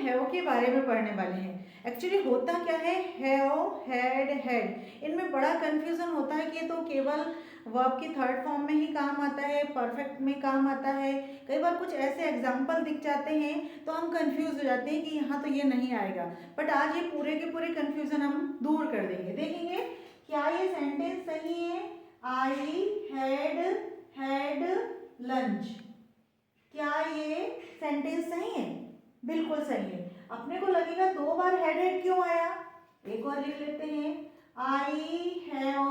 Have के बारे में पढ़ने वाले हैं। एक्चुअली होता क्या है, हैव, हैड, हैड, इनमें बड़ा कंफ्यूजन होता है कि ये तो केवल वर्ब की थर्ड फॉर्म में ही काम आता है, परफेक्ट में काम आता है। कई बार कुछ ऐसे एग्जाम्पल दिख जाते हैं तो हम कंफ्यूज हो जाते हैं कि यहाँ तो ये नहीं आएगा। बट आज ये पूरे के पूरे कंफ्यूजन हम दूर कर देंगे। देखेंगे क्या ये सेंटेंस सही है। आई हैड लंच, क्या ये सेंटेंस सही है? बिल्कुल सही है। अपने को लगेगा दो बार हैड क्यों आया, एक और लिख लेते हैं। आई हैव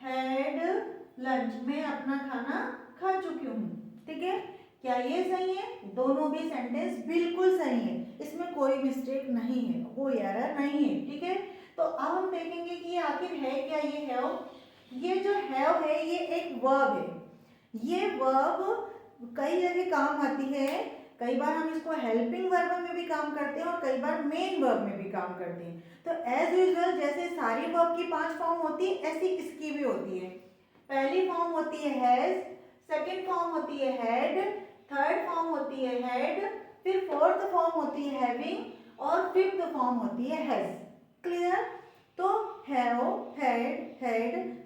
हैड लंच, मैं अपना खाना खा चुकी हूँ। ठीक है, क्या ये सही है? दोनों भी सेंटेंस बिल्कुल सही है, इसमें कोई मिस्टेक नहीं है, कोई एरर नहीं है। ठीक है, तो अब हम देखेंगे कि ये आखिर है क्या ये हैव। ये जो हैव है ये एक वर्ब है। ये वर्ब कई जगह काम आती है। कई बार हम इसको हेल्पिंग वर्ब में भी काम करते हैं और कई बार मेन वर्ब में भी काम करते हैं। तो एज यूजुअल जैसे सारी वर्ब की 5 फॉर्म होती है ऐसी इसकी भी होती है। पहली फॉर्म होती है हैज, सेकंड फॉर्म होती है हैड, थर्ड फॉर्म होती है हैड, फिर फोर्थ फॉर्म होती है हैविंग और फिफ्थ फॉर्म होती है हैज। क्लियर? तो have, had,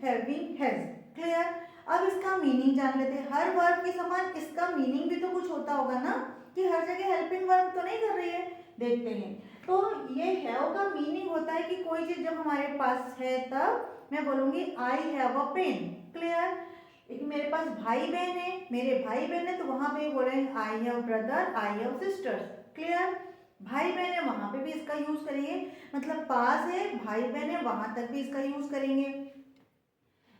having, has. Clear? अब इसका मीनिंग जान लेते हैं। हर वर्ब के समान इसका मीनिंग भी तो कुछ होता होगा ना, कि हर जगह हेल्पिंग वर्ब तो नहीं कर रही है। देखते हैं। तो ये हैव का मीनिंग होता है कि कोई चीज जब हमारे पास है तब मैं बोलूंगी I have a pen. Clear? एक मेरे पास भाई बहन है, मेरे भाई बहन है, तो वहां पे बोलेंगे I have brother, I have sisters. Clear? भाई बहन है वहां पे भी इसका यूज करेंगे, मतलब पास है भाई बहन है वहां तक भी इसका यूज करेंगे।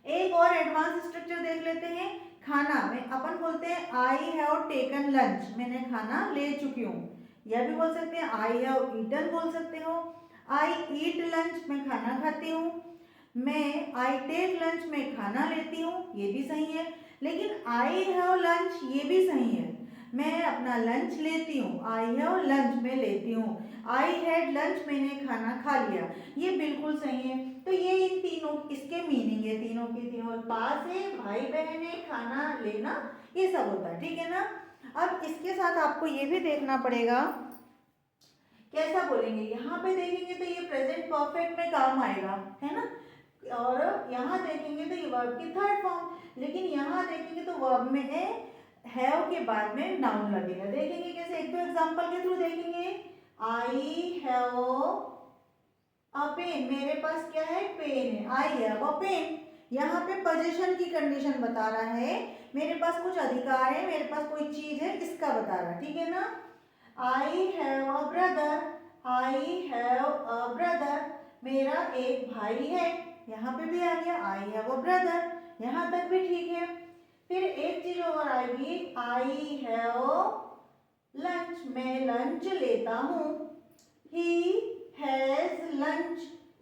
एक और एडवांस स्ट्रक्चर देख लेते हैं। खाना में अपन बोलते हैं आई हैव टेकन लंच, मैंने खाना ले चुकी हूँ। यह भी बोल सकते हैं आई हैव ईटन, बोल सकते हो आई ईट लंच, मैं खाना खाती हूँ। मैं आई टेक लंच, मैं खाना लेती हूँ, ये भी सही है। लेकिन आई हैव लंच ये भी सही है, मैं अपना लंच लेती हूँ। आई हैव लंच, मैं लेती हूँ। आई हैड लंच, मैंने खाना खा लिया, ये बिल्कुल सही है। तो ये इन तीनों इसके मीनिंग है, तीनों की तीनों पास है, भाई बहन है, खाना लेना, ये सब होता है। ठीक है ना? अब इसके साथ आपको ये भी देखना पड़ेगा कैसा बोलेंगे। यहाँ पे देखेंगे तो ये प्रेजेंट परफेक्ट में काम आएगा, है ना, और यहाँ देखेंगे तो ये वर्ब की थर्ड फॉर्म, लेकिन यहाँ देखेंगे तो वर्ब में है, हैव के बाद में नाउन लगेगा। देखेंगे कैसे, एक दो एग्जांपल के थ्रू देखेंगे। आई हैव अ पेन, मेरे पास क्या है, पेन है। आई हैव अ पेन, यहाँ पे पोजीशन की कंडीशन बता रहा है, मेरे पास कुछ अधिकार है, मेरे पास कोई चीज है, इसका बता रहा है। ठीक है ना? आई have a brother, I have a brother, मेरा एक भाई है, यहाँ पे भी आ गया आई हैव अ ब्रदर, यहाँ तक भी ठीक है। फिर एक चीज और आएगी, आई हैव लंच, मैं लंच लेता हूँ। He has lunch,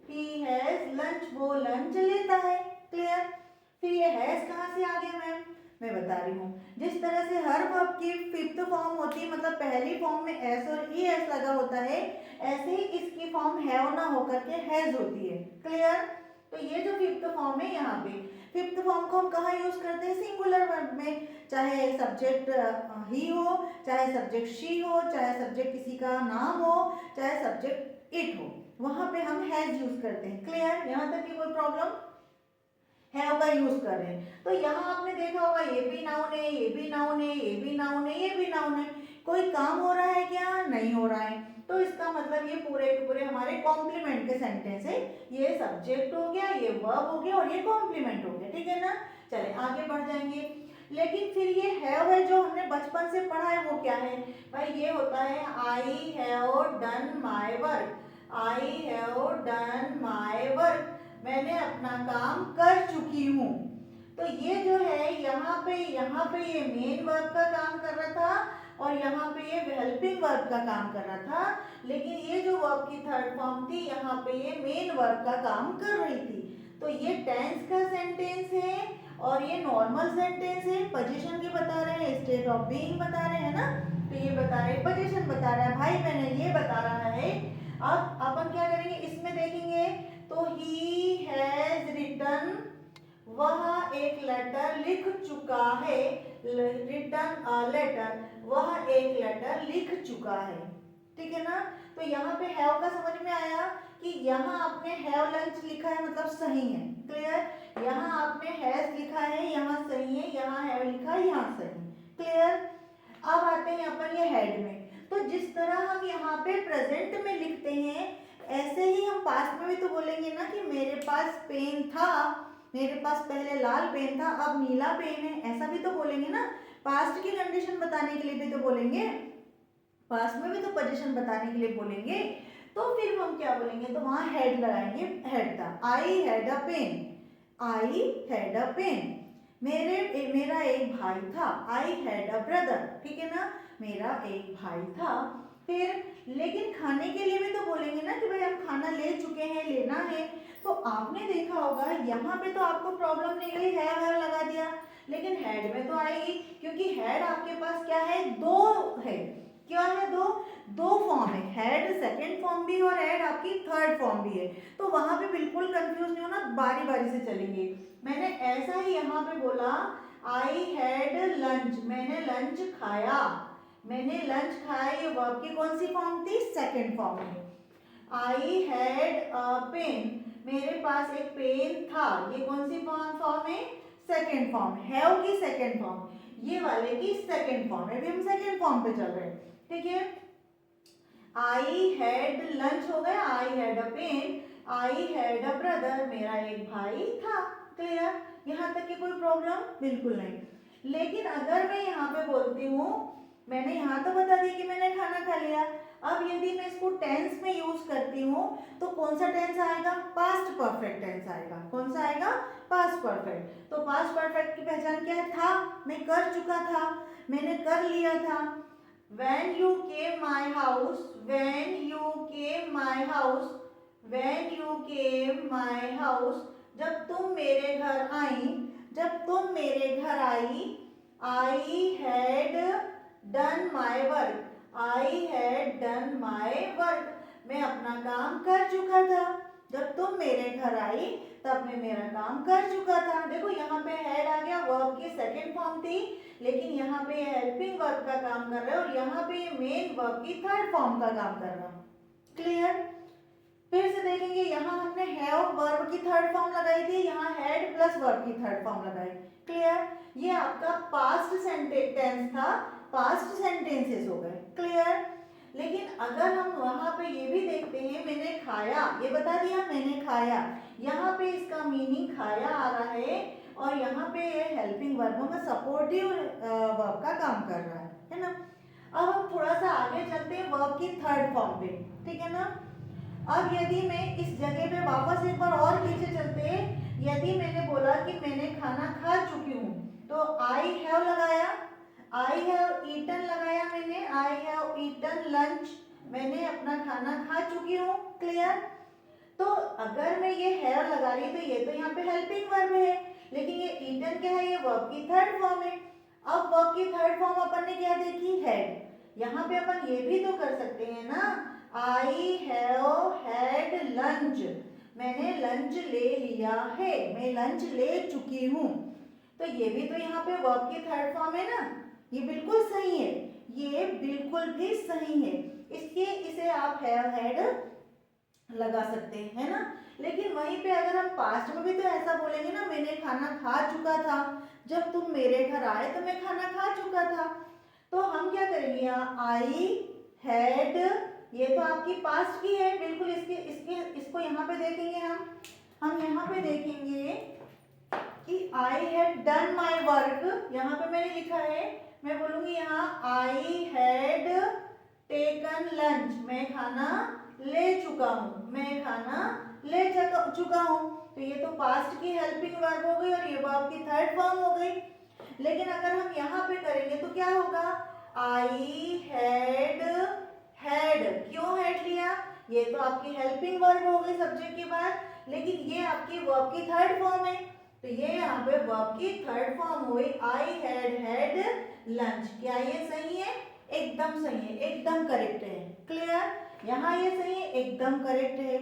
he has lunch, वो लंच लेता है। क्लियर? फिर ये हैज कहाँ से आ गया मैम? मैं बता रही हूँ, जिस तरह से हर वर्ब की फिफ्थ फॉर्म होती है, मतलब पहली फॉर्म में एस और ई एस लगा होता है, ऐसे ही इसकी फॉर्म हैव ना होकर के हैज होती है। क्लियर? तो ये जो फिफ्थ फॉर्म है, यहाँ पे फिफ्थ फॉर्म को हम कहाँ यूज करते हैं, सिंगुलर वर्ब में, चाहे सब्जेक्ट ही हो, चाहे सब्जेक्ट शी हो, चाहे सब्जेक्ट किसी का नाम हो, चाहे सब्जेक्ट इट हो, वहां पे हम हैज यूज करते हैं। क्लियर? यहाँ तक की कोई प्रॉब्लम? हैव का यूज कर रहे हैं। तो यहाँ आपने देखा होगा ये भी नाउन है, ये भी नाउन है, ये भी नाउन है, ये भी नाउन है, कोई काम हो रहा है क्या? नहीं हो रहा है। तो इसका मतलब ये पूरे के पूरे हमारे कॉम्प्लीमेंट के सेंटेंस है। ये सब्जेक्ट हो गया, ये वर्ब हो गया और ये कॉम्प्लीमेंट हो गया। ठीक है ना? चले आगे बढ़ जाएंगे। लेकिन फिर ये हैव है जो हमने बचपन से पढ़ा है, वो क्या है भाई? ये होता है I have done my work, I have done my work, मैंने अपना काम कर चुकी हूँ। तो ये जो है यहाँ पे ये मेन वर्ब का काम कर रहा था और यहाँ पे ये हेल्पिंग वर्ब का काम कर रहा था, लेकिन ये जो वर्ब की थर्ड फॉर्म थी यहाँ पे ये मेन वर्ब का काम कर रही थी। तो ये टेंस का सेंटेंस है और ये नॉर्मल सेंटेंस है। पोजीशन की बता रहे हैं, स्टेट ऑफ बीइंग बता रहे हैं ना, तो ये बता रहे हैं, पोजीशन बता रहा है, भाई मैंने ये बता रहा है। अब अपन क्या करेंगे, इसमें देखेंगे तो ही हैज रिटन, वह एक लेटर लिख चुका है, रिटन अ लेटर, वह एक लेटर लिख चुका है। ठीक है ना। तो यहाँ पे हैव का समझ में आया कि यहाँ आपने हैव लंच लिखा है मतलब सही है, क्लियर। यहाँ आपने हैज लिखा है, यहाँ सही है, यहाँ हैव लिखा है, यहाँ सही, क्लियर। अब आते हैं अपन ये हेड में। तो जिस तरह हम यहाँ पे प्रेजेंट में लिखते हैं ऐसे ही हम पास्ट में भी तो बोलेंगे ना कि मेरे पास पेन था, मेरे पास पहले लाल पेन था अब नीला पेन है, ऐसा भी तो बोलेंगे ना। पास्ट की कंडीशन बताने के लिए भी तो बोलेंगे, पास्ट में भी तो पोजीशन बताने के लिए बोलेंगे। तो फिर हम क्या बोलेंगे, तो वहां हेड लगाएंगे, हेड था। I had a pen, I had a pen. मेरा एक भाई था, आई हैड अ ब्रदर, ठीक है ना, मेरा एक भाई था। फिर लेकिन खाने के लिए भी तो बोलेंगे ना कि भाई हम खाना ले चुके हैं, लेना है। तो आपने देखा होगा यहाँ पे तो आपको प्रॉब्लम नहीं गई, है लगा दिया, लेकिन हेड में तो आएगी क्योंकि हेड आपके पास क्या है, दो है। क्या है, दो फॉर्म है, हेड सेकंड फॉर्म भी और हेड आपकी थर्ड फॉर्म भी है। तो वहां पे बिल्कुल कंफ्यूज नहीं होना, बारी बारी से चलेंगे। मैंने ऐसा ही यहाँ पे बोला आई हैड लंच, मैंने लंच खाया, मैंने लंच खाया, ये वर्ब की कौन सी फॉर्म थी, सेकंड फॉर्म है। आई हैड अ पेन, मेरे पास एक पेन था, ये कौन सी फॉर्म है, सेकंड फॉर्म, हैव की सेकंड फॉर्म, ये वाले की सेकंड फॉर्म है। अभी हम सेकंड फॉर्म पे चल रहे हैं, ठीक है। आई हैड लंच हो गया, I had a pen, I had a brother, मेरा एक भाई था, क्लियर। यहाँ तक की कोई प्रॉब्लम बिल्कुल नहीं। लेकिन अगर मैं यहाँ पे बोलती हूँ, मैंने यहाँ तो बता दिया कि मैंने खाना खा लिया, अब यदि मैं इसको टेंस में यूज करती हूँ तो कौन सा टेंस आएगा, पास्ट परफेक्ट टेंस आएगा। कौन सा आएगा, पास्ट परफेक्ट। तो पास्ट परफेक्ट की पहचान क्या है, था, मैं कर चुका था, मैंने कर लिया था। When you came my house, when you came my house, when you came my house, जब तुम मेरे घर आई, जब तुम मेरे घर आई, I had done my work, I had done my work, मैं अपना काम कर चुका था। जब तुम मेरे घर आई तब मैं मेरा काम कर चुका था। देखो यहाँ पे हैड आ गया, वर्ब की सेकंड फॉर्म थी, लेकिन यहाँ पे हेल्पिंग वर्ब का काम कर रहा है और यहाँ पे मेन वर्ब की थर्ड फॉर्म का काम कर रहा है, क्लियर। फिर से देखेंगे, यहाँ हमने हैव वर्ब की थर्ड फॉर्म लगाई थी, यहाँ हैड प्लस वर्ब की थर्ड फॉर्म लगाई, क्लियर। ये आपका पास्ट सेंटेंस था, पास्ट सेंटेंसेस हो गए, क्लियर। लेकिन अगर हम वहां पे ये भी देखते हैं, मैंने खाया, ये बता दिया मैंने खाया, यहाँ पे इसका मीनिंग खाया आ रहा है और यहाँ पे ये हेल्पिंग वर्ब में सपोर्टिव वर्ब का काम कर रहा है ना। अब हम थोड़ा सा आगे चलते हैं वर्ब की थर्ड फॉर्म पे, ठीक है ना। अब यदि मैं इस जगह पे वापस एक बार और पीछे चलते, यदि मैंने बोला कि मैंने खाना खा चुकी हूँ, तो आई हैव लगाया, आई हैव ईटन लगाया मैंने, आई हैव ईटन लंच, मैंने अपना खाना खा चुकी हूँ, क्लियर। तो अगर मैं ये हैव लगा रही तो ये तो यहाँ पे हेल्पिंग वर्ब है, लेकिन ये ईटन क्या है, ये वर्ब की थर्ड फॉर्म है। अब वर्ब की थर्ड फॉर्म अपन ने क्या देखी, हैड। यहाँ पे अपन ये भी तो कर सकते हैं ना, आई हैव हैड लंच, मैंने लंच ले लिया है, मैं लंच ले चुकी हूँ। तो ये भी तो यहाँ पे वर्ब की थर्ड फॉर्म है ना, ये बिल्कुल सही है, ये बिल्कुल भी सही है। इसे आप हैव हैड लगा सकते हैं ना। लेकिन वहीं पे अगर हम पास्ट में भी तो ऐसा बोलेंगे ना, मैंने खाना खा चुका था, जब तुम मेरे घर आए तो मैं खाना खा चुका था। तो हम क्या करेंगे, आई हैड, ये तो आपकी पास्ट की है बिल्कुल, इसको यहाँ पे देखेंगे हम यहाँ पे देखेंगे कि I had done my work, यहाँ पे मैंने लिखा है, मैं बोलूंगी यहाँ आई हैड टेकन लंच, मैं खाना ले चुका हूँ, मैं खाना ले चुका हूँ। तो ये तो पास्ट की हेल्पिंग वर्ब हो गई और ये वर्ब की थर्ड फॉर्म हो गई। लेकिन अगर हम यहाँ पे करेंगे तो क्या होगा, आई हैड हैड, क्यों हैड लिया, ये तो आपकी हेल्पिंग वर्ब हो गई सब्जेक्ट के बाद, लेकिन ये आपकी वर्ब की थर्ड फॉर्म है, तो ये यहाँ पे वर्ब की थर्ड फॉर्म हुई, आई हैड लंच। क्या ये सही है, एकदम सही है, एकदम करेक्ट है, क्लियर। यहाँ ये सही है, एकदम करेक्ट है।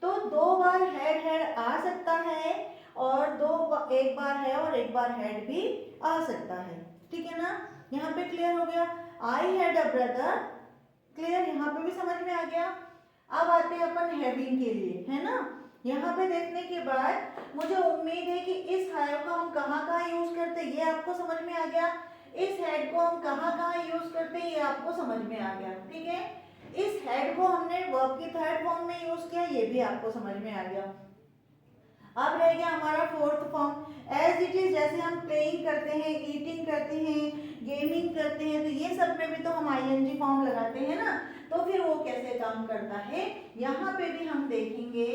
तो दो बार हैड आ सकता है और एक बार है और एक बार हैड भी आ सकता है, ठीक है ना। यहाँ पे क्लियर हो गया, I had a brother, clear, यहाँ पे भी अब आते हैं अपन हैविंग के लिए, है ना। यहाँ पे देखने के बाद मुझे उम्मीद है कि इस हैव को हम कहाँ कहाँ यूज करते हैं ये आपको समझ में आ गया, इस हेड को हम कहाँ कहाँ यूज करते हैं ये आपको समझ में आ गया, ठीक है। इस हेड को हमने वर्ब की थर्ड फॉर्म में यूज किया, ये भी आपको समझ में आ गया। अब रह गया हमारा fourth form, as it is, जैसे हम प्लेइंग करते हैं, ईटिंग करते हैं, गेमिंग करते हैं, तो ये सब में भी तो हम आईएनजी फॉर्म लगाते हैं ना, तो फिर वो कैसे काम करता है यहाँ पे भी हम देखेंगे।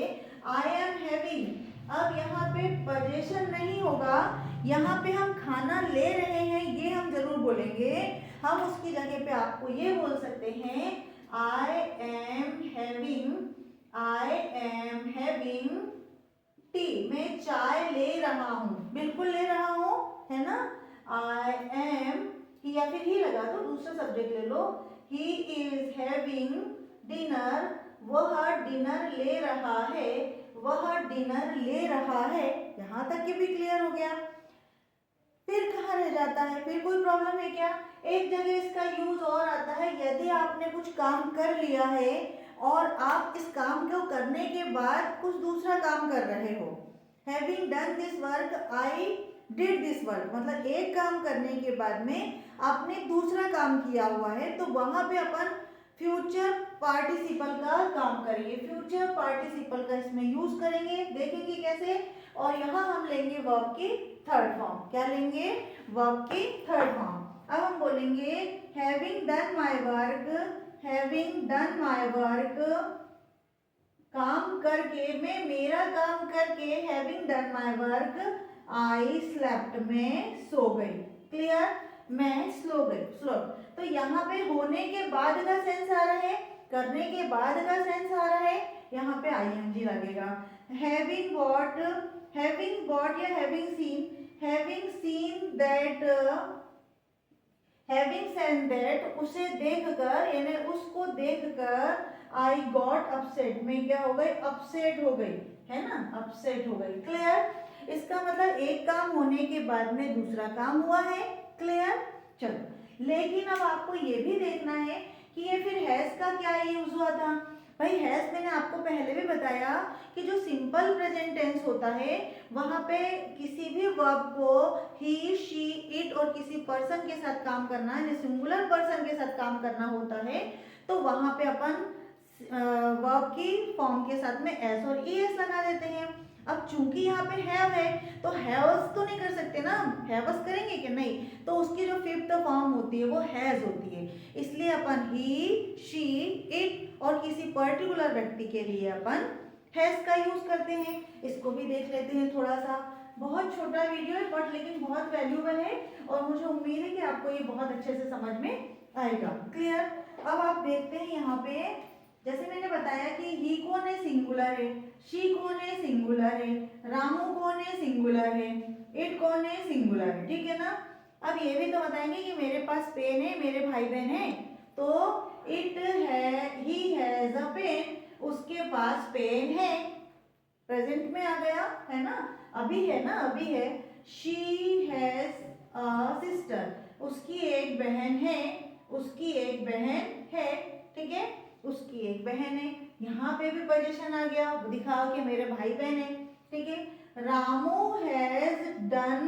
आई एम हैविंग, अब यहाँ पे पोजीशन नहीं होगा, यहाँ पे हम खाना ले रहे हैं ये हम जरूर बोलेंगे। हम उसकी जगह पे आपको ये बोल सकते हैं आई एम हैविंग टी, मैं चाय ले रहा हूँ, बिल्कुल ले रहा हूँ, है ना। आई एम, या फिर ही लगा दो, दूसरा सब्जेक्ट ले लो, ही इज हैविंग डिनर, वह डिनर ले रहा है, वह डिनर ले रहा है, यहाँ तक के भी क्लियर हो गया। फिर कहाँ रह जाता है, फिर कोई प्रॉब्लम है क्या? एक जगह इसका यूज और आता है, यदि आपने कुछ काम कर लिया है और आप इस काम को करने के बाद कुछ दूसरा काम कर रहे हो, having done this work I did this work, मतलब एक काम करने के बाद में आपने दूसरा काम किया हुआ है, तो वहां पे अपन फ्यूचर पार्टिसिपल का काम करेंगे, फ्यूचर पार्टिसिपल का इसमें यूज करेंगे, देखेंगे कैसे। और यहाँ हम लेंगे वर्ब की थर्ड फॉर्म, क्या लेंगे? वर्ब की थर्ड फॉर्म। अब हम बोलेंगे having done my work, having done my work, काम करके, मैं मेरा काम करके, having done my work I slept, मैं सो गई, क्लियर, मैं स्लो गई, स्लो। तो यहाँ पे होने के बाद का सेंस आ रहा है, करने के बाद का सेंस आ रहा है, यहाँ पे आईएनजी लगेगा। हैविंग वॉट, हैविंग वॉट या having seen that, having seen that, उसे देखकर, यानी उसको देखकर, आई गॉट अपसेट, मैं क्या हो गई? अपसेट हो गई, है ना, अपसेट हो गई, क्लियर। इसका मतलब एक काम होने के बाद में दूसरा काम हुआ है, क्लियर। चलो, लेकिन अब आपको ये भी देखना है कि ये फिर हैज का क्या यूज हुआ था। भाई हैज मैंने आपको पहले भी बताया कि जो सिंपल प्रेजेंट टेंस होता है वहां पे किसी भी वर्ब को ही, शी, इट और किसी पर्सन के साथ काम करना है, सिंगुलर पर्सन के साथ काम करना होता है, तो वहां पे अपन वर्ब की फॉर्म के साथ में एस और ई एस लगा देते हैं। अब चूंकि यहाँ पे हैव है तो हैव्स तो नहीं कर सकते ना, हैव्स करेंगे कि नहीं, तो उसकी जो फिफ्थ फॉर्म होती है वो हैज होती है, इसलिए अपन ही, शी, इट और किसी पर्टिकुलर व्यक्ति के लिए अपन हैज का यूज करते हैं। इसको भी देख लेते हैं थोड़ा सा, बहुत छोटा वीडियो है बट लेकिन बहुत वैल्यूबल है और मुझे उम्मीद है कि आपको ये बहुत अच्छे से समझ में आएगा, क्लियर। अब आप देखते हैं यहाँ पे, जैसे मैंने बताया कि ही कौन है? सिंगुलर है, शी कौन है? सिंगुलर है, रामू कौन है? सिंगुलर है, इट कौन है? सिंगुलर है, ठीक है ना। अब ये भी तो बताएंगे कि मेरे पास पेन है, मेरे भाई बहन है, तो इट है, ही हैज अ पेन, उसके पास पेन है, प्रेजेंट में आ गया, है ना, अभी है ना, अभी है। शी हैज अ सिस्टर, उसकी एक बहन है, उसकी एक बहन है, ठीक है, उसकी एक बहन है। यहाँ पे भी पोजीशन आ गया, दिखाओ कि मेरे भाई बहन है, ठीक है। Ramu has done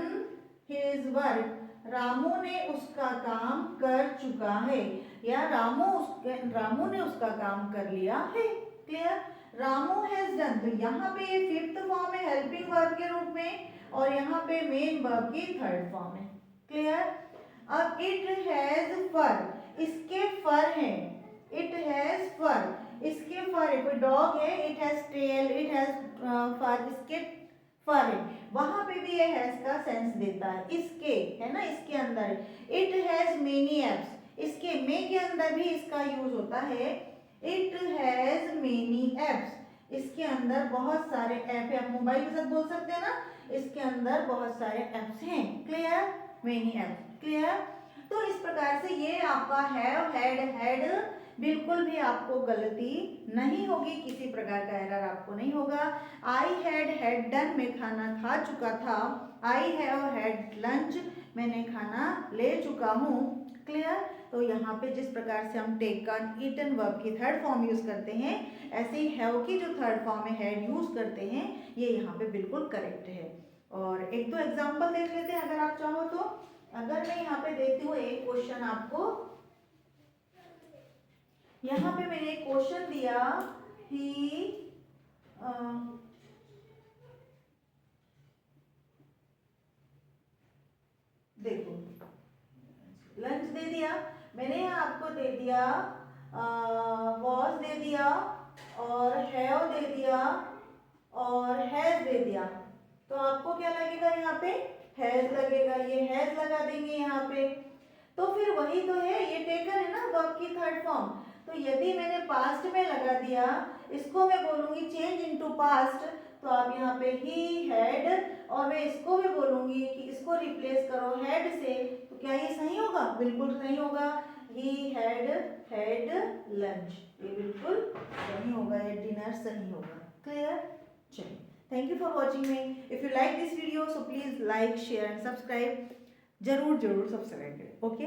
his work, Ramu ने उसका काम कर चुका है, या रामू ने उसका काम कर लिया है, क्लियर। रामू हैज डन, तो यहाँ पे ये फिफ्थ फॉर्म है हेल्पिंग वर्ब के रूप में, और यहाँ पे मेन वर्ब की थर्ड फॉर्म है, क्लियर। अब इट हैज फर, इसके फर है, इट हैज फर, इसके फर है, कोई डॉग है, it has tail, it has fur, इसके फर है, वहां पे भी ये हैज का सेंस देता है, इसके, है ना, इसके अंदर। इट हैज मेनी एप्स, इसके मे के अंदर भी इसका यूज होता है, इट हैज मेनी एप्स, इसके अंदर बहुत सारे ऐप है, आप मोबाइल के साथ बोल सकते हैं ना, इसके अंदर बहुत सारे एप्स हैं, क्लियर, मेनी एप्स, क्लियर। तो इस प्रकार से ये आपका हैव, हैड, हैड, बिल्कुल भी आपको गलती नहीं होगी, किसी प्रकार का एरर आपको नहीं होगा। आई हैड डन, मैं खाना खा चुका था, आई हैव हैड लंच, मैंने खाना ले चुका हूँ, क्लियर। तो यहाँ पे जिस प्रकार से हम टेकन ईटन वर्ब की थर्ड फॉर्म यूज करते हैं, ऐसे ही हैव की जो थर्ड फॉर्म है हैड यूज करते हैं, ये यहाँ पे बिल्कुल करेक्ट है। और एक दो एग्जाम्पल देख लेते हैं अगर आप चाहो तो। अगर मैं यहाँ पे देती हूँ एक क्वेश्चन आपको, यहाँ पे मैंने एक क्वेश्चन दिया ही देखो लंच दे दिया मैंने, यहाँ आपको दे दिया वॉज दे दिया और हैव दे दिया और हैज दे दिया, तो आपको क्या लगेगा यहाँ पे, हैज लगेगा, ये हैज लगा देंगे यहाँ पे। तो फिर वही तो है, ये टेकन है ना वर्ब की थर्ड फॉर्म। तो यदि मैंने पास्ट में लगा दिया, इसको मैं बोलूंगी चेंज इनटू पास्ट, तो आप यहाँ पे ही हैड, और मैं इसको भी बोलूंगी कि इसको रिप्लेस करो हैड से, तो क्या ये सही होगा? बिल्कुल सही होगा। ही हैड हैड लंच, ये बिल्कुल सही होगा, ये डिनर सही होगा। क्लियर? चलिए, thank you for watching me. If you like this video so please like share and subscribe, जरूर जरूर सब्सक्राइब करें। ओके।